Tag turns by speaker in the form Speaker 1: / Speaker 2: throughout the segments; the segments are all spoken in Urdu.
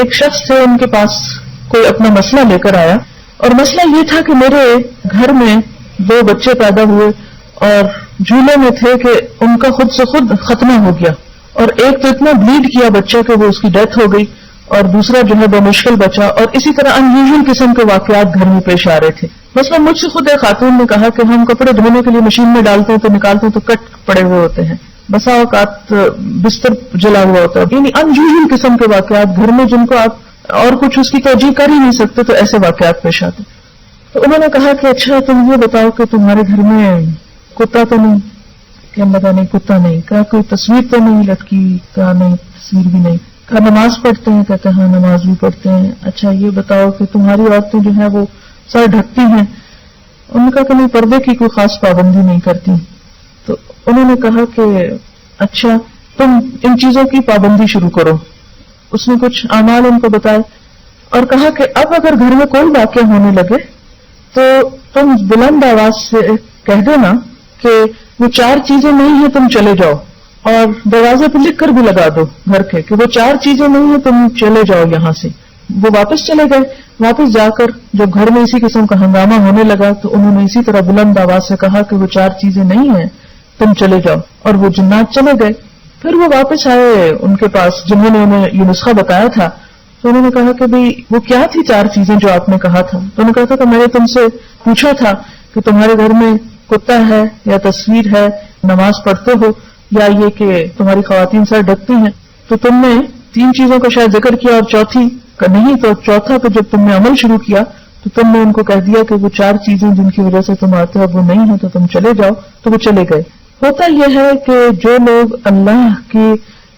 Speaker 1: ایک شخص تھے، ان کے پاس کوئی اپنا مسئلہ لے کر آیا، اور مسئلہ یہ تھا کہ میرے گھر میں 2 بچے پیدا ہوئے اور جھولے میں تھے کہ ان کا خود سے خود ختمہ ہو گیا، اور ایک تو اتنا بلیڈ کیا بچہ کہ وہ اس کی ڈیتھ ہو گئی، اور دوسرا جو ہے بمشکل بچا، اور اسی طرح انیوژل قسم کے واقعات گھر میں پیش آ رہے تھے۔ مثلا مجھ سے خود ایک خاتون نے کہا کہ ہم کپڑے دھونے کے لیے مشین میں ڈالتے ہیں تو نکالتے ہیں تو کٹ پڑے ہوئے ہوتے ہیں، بسا اوقات بستر جلا ہوا ہوتا ہے، یعنی انیوژل قسم کے واقعات گھر میں جن کو آپ اور کچھ اس کی توجہ کر ہی نہیں سکتے، تو ایسے واقعات پیش آتے۔ تو انہوں نے کہا کہ اچھا تم یہ بتاؤ کہ تمہارے گھر میں کتا تو نہیں؟ کہ ہم بتا نہیں کتا نہیں۔ کہا کوئی تصویر تو نہیں لٹکی؟ کہا نہیں تصویر بھی نہیں۔ کہا نماز پڑھتے ہیں؟ کہتے ہیں ہاں نماز بھی پڑھتے ہیں۔ اچھا یہ بتاؤ کہ تمہاری عورتیں جو ہیں وہ سر ڈھکتی ہیں؟ انہوں نے کہا کہ نہیں پردے کی کوئی خاص پابندی نہیں کرتی۔ تو انہوں نے کہا کہ اچھا تم ان چیزوں کی پابندی شروع کرو۔ اس نے کچھ اعمال ان کو بتائے اور کہا کہ اب اگر گھر میں کوئی واقعہ ہونے لگے تو تم بلند آواز سے کہہ دینا کہ وہ 4 چیزیں نہیں ہیں، تم چلے جاؤ، اور دروازے پہ لکھ کر بھی لگا دو گھر کے کہ وہ 4 چیزیں نہیں ہیں، تم چلے جاؤ یہاں سے۔ وہ واپس چلے گئے۔ واپس جا کر جب گھر میں اسی قسم کا ہنگامہ ہونے لگا تو انہوں نے اسی طرح بلند آواز سے کہا کہ وہ 4 چیزیں نہیں ہیں، تم چلے جاؤ، اور وہ جنات چلے گئے۔ پھر وہ واپس آئے ان کے پاس جنہوں نے انہیں یہ نسخہ بتایا تھا، تو انہوں نے کہا کہ بھئی وہ کیا تھی 4 چیزیں جو آپ نے کہا تھا؟ تو انہوں نے کہا تھا کہ میں نے تم سے پوچھا تھا کہ تمہارے گھر میں کتا ہے یا تصویر ہے، نماز پڑھتے ہو، یا یہ کہ تمہاری خواتین سر ڈھکتی ہیں، تو تم نے 3 چیزوں کا شاید ذکر کیا اور چوتھی کا نہیں، تو چوتھا کہ جب تم نے عمل شروع کیا تو تم نے ان کو کہہ دیا کہ وہ 4 چیزیں جن کی وجہ سے تم آتے ہو وہ نہیں ہیں، تو تم چلے جاؤ، تو وہ چلے گئے۔ ہوتا یہ ہے کہ جو لوگ اللہ کی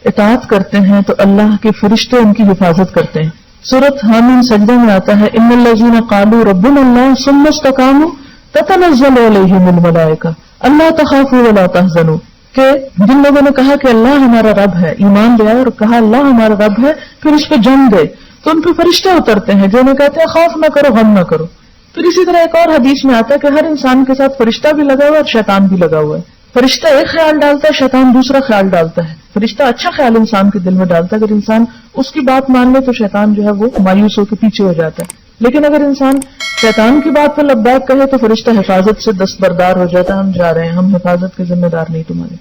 Speaker 1: اطاعت کرتے ہیں تو اللہ کے فرشتے ان کی حفاظت کرتے ہیں۔ سورۃ حامیم سجدہ میں آتا ہے ان الذین قالوا ربنا اللہ ثم استقاموا تتنزل علیہم الملائکہ الا تخافوا ولا تحزنوا، کہ جن لوگوں نے کہا کہ اللہ ہمارا رب ہے، ایمان لے آئے اور کہا اللہ ہمارا رب ہے، پھر اس پہ جم گئے، تو ان پہ فرشتے اترتے ہیں جو انہیں کہتے ہیں خوف نہ کرو، غم نہ کرو۔ پھر اسی طرح ایک اور حدیث میں آتا ہے کہ ہر انسان کے ساتھ فرشتہ بھی لگا ہوا ہے اور شیطان بھی لگا ہوا ہے۔ فرشتہ ایک خیال ڈالتا ہے، شیطان دوسرا خیال ڈالتا ہے۔ فرشتہ اچھا خیال انسان کے دل میں ڈالتا ہے، اگر انسان اس کی بات مان لے تو شیطان جو ہے وہ مایوس ہو کے پیچھے ہو جاتا ہے، لیکن اگر انسان شیطان کی بات پر لبیک کہے تو فرشتہ حفاظت سے دستبردار ہو جاتا ہے، ہم جا رہے ہیں، ہم حفاظت کے ذمہ دار نہیں تمہارے۔